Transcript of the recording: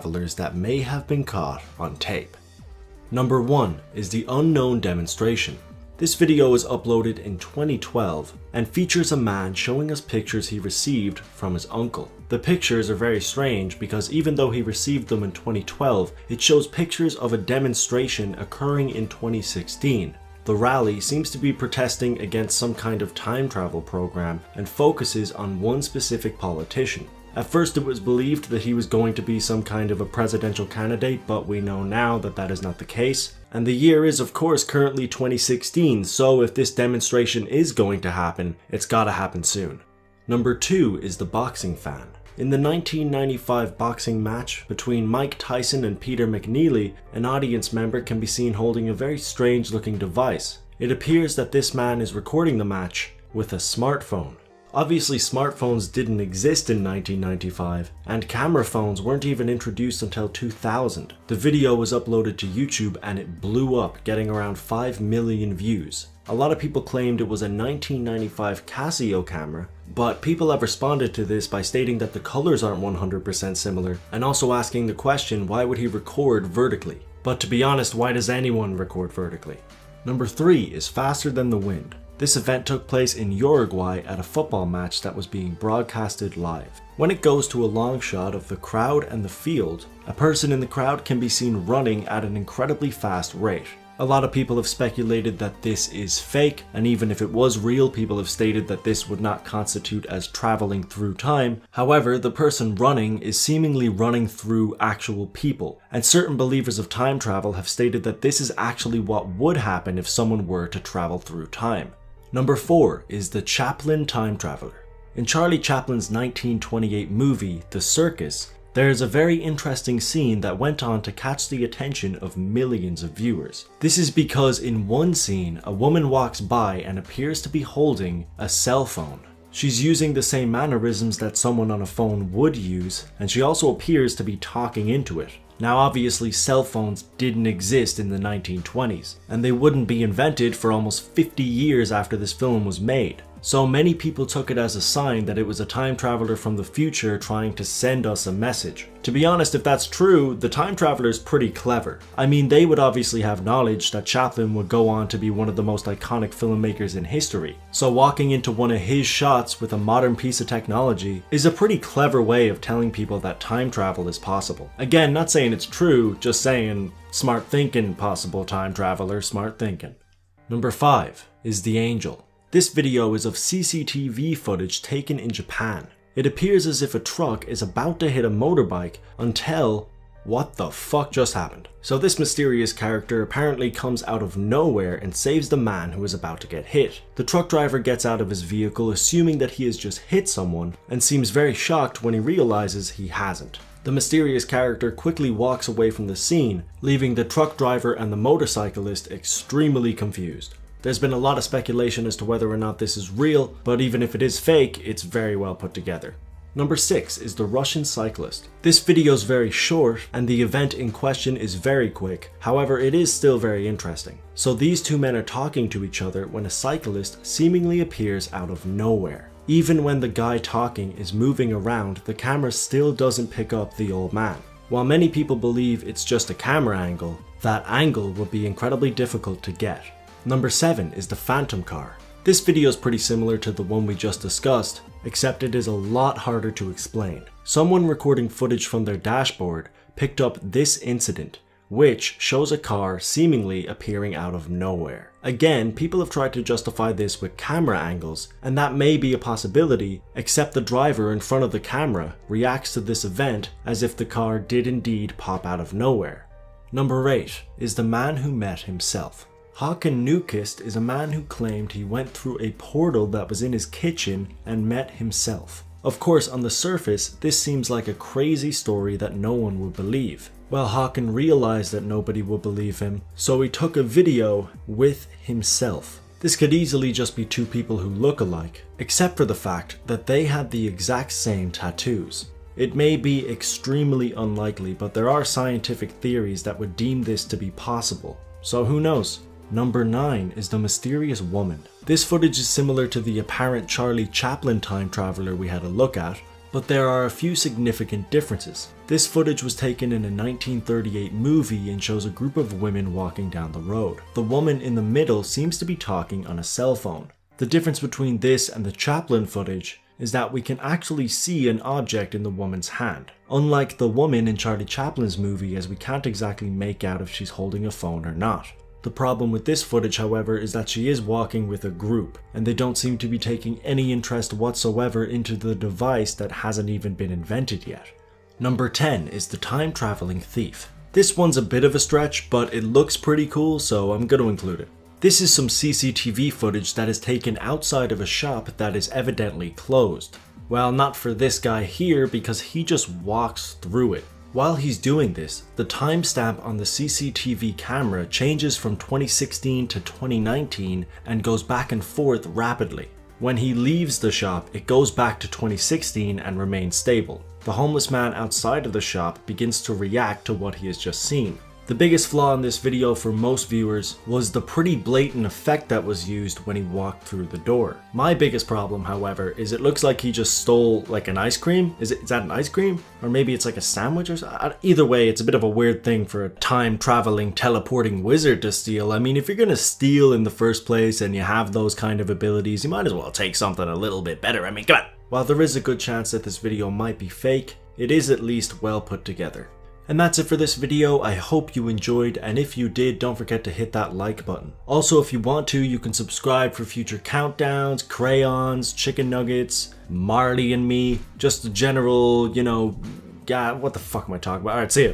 travelers that may have been caught on tape. Number 1 is the unknown demonstration. This video was uploaded in 2012 and features a man showing us pictures he received from his uncle. The pictures are very strange because even though he received them in 2012, it shows pictures of a demonstration occurring in 2016. The rally seems to be protesting against some kind of time travel program and focuses on one specific politician. At first it was believed that he was going to be some kind of a presidential candidate, but we know now that that is not the case. And the year is of course currently 2016, so if this demonstration is going to happen, it's gotta happen soon. Number 2 is the boxing fan. In the 1995 boxing match between Mike Tyson and Peter McNeely, an audience member can be seen holding a very strange looking device. It appears that this man is recording the match with a smartphone. Obviously smartphones didn't exist in 1995, and camera phones weren't even introduced until 2000. The video was uploaded to YouTube and it blew up, getting around 5 million views. A lot of people claimed it was a 1995 Casio camera, but people have responded to this by stating that the colors aren't 100% similar, and also asking the question, why would he record vertically? But to be honest, why does anyone record vertically? Number 3 is faster than the wind. This event took place in Uruguay at a football match that was being broadcasted live. When it goes to a long shot of the crowd and the field, a person in the crowd can be seen running at an incredibly fast rate. A lot of people have speculated that this is fake, and even if it was real, people have stated that this would not constitute as traveling through time. However, the person running is seemingly running through actual people, and certain believers of time travel have stated that this is actually what would happen if someone were to travel through time. Number 4 is the Chaplin time traveler. In Charlie Chaplin's 1928 movie, The Circus, there is a very interesting scene that went on to catch the attention of millions of viewers. This is because in one scene, a woman walks by and appears to be holding a cell phone. She's using the same mannerisms that someone on a phone would use, and she also appears to be talking into it. Now obviously cell phones didn't exist in the 1920s, and they wouldn't be invented for almost 50 years after this film was made. So many people took it as a sign that it was a time traveler from the future trying to send us a message. To be honest, if that's true, the time traveler's pretty clever. I mean, they would obviously have knowledge that Chaplin would go on to be one of the most iconic filmmakers in history. So walking into one of his shots with a modern piece of technology is a pretty clever way of telling people that time travel is possible. Again, not saying it's true, just saying smart thinking, possible time traveler, smart thinking. Number 5 is the angel. This video is of CCTV footage taken in Japan. It appears as if a truck is about to hit a motorbike until... what the fuck just happened? So this mysterious character apparently comes out of nowhere and saves the man who is about to get hit. The truck driver gets out of his vehicle assuming that he has just hit someone and seems very shocked when he realizes he hasn't. The mysterious character quickly walks away from the scene, leaving the truck driver and the motorcyclist extremely confused. There's been a lot of speculation as to whether or not this is real, but even if it is fake, it's very well put together. Number 6 is the Russian cyclist. This video is very short and the event in question is very quick, however it is still very interesting. So these two men are talking to each other when a cyclist seemingly appears out of nowhere. Even when the guy talking is moving around, the camera still doesn't pick up the old man. While many people believe it's just a camera angle, that angle will be incredibly difficult to get. Number 7 is the phantom car. This video is pretty similar to the one we just discussed, except it is a lot harder to explain. Someone recording footage from their dashboard picked up this incident, which shows a car seemingly appearing out of nowhere. Again, people have tried to justify this with camera angles, and that may be a possibility, except the driver in front of the camera reacts to this event as if the car did indeed pop out of nowhere. Number 8 is the man who met himself. Håkan Newquist is a man who claimed he went through a portal that was in his kitchen and met himself. Of course, on the surface, this seems like a crazy story that no one would believe. Well, Håkan realized that nobody would believe him, so he took a video with himself. This could easily just be two people who look alike, except for the fact that they had the exact same tattoos. It may be extremely unlikely, but there are scientific theories that would deem this to be possible. So who knows? Number 9 is the mysterious woman. This footage is similar to the apparent Charlie Chaplin time traveler we had a look at, but there are a few significant differences. This footage was taken in a 1938 movie and shows a group of women walking down the road. The woman in the middle seems to be talking on a cell phone. The difference between this and the Chaplin footage is that we can actually see an object in the woman's hand. Unlike the woman in Charlie Chaplin's movie, as we can't exactly make out if she's holding a phone or not. The problem with this footage, however, is that she is walking with a group, and they don't seem to be taking any interest whatsoever into the device that hasn't even been invented yet. Number 10 is the time traveling thief. This one's a bit of a stretch, but it looks pretty cool, so I'm going to include it. This is some CCTV footage that is taken outside of a shop that is evidently closed. Well, not for this guy here, because he just walks through it. While he's doing this, the timestamp on the CCTV camera changes from 2016 to 2019 and goes back and forth rapidly. When he leaves the shop, it goes back to 2016 and remains stable. The homeless man outside of the shop begins to react to what he has just seen. The biggest flaw in this video for most viewers was the pretty blatant effect that was used when he walked through the door. My biggest problem, however, is it looks like he just stole like an ice cream. Is that an ice cream? Or maybe it's like a sandwich or something? Either way, it's a bit of a weird thing for a time-traveling, teleporting wizard to steal. I mean, if you're gonna steal in the first place and you have those kind of abilities, you might as well take something a little bit better. I mean, come on! While there is a good chance that this video might be fake, it is at least well put together. And that's it for this video. I hope you enjoyed, and if you did, don't forget to hit that like button. Also, if you want to, you can subscribe for future countdowns, crayons, chicken nuggets, Marley and me, just a general, you know, yeah, what the fuck am I talking about? Alright, see ya.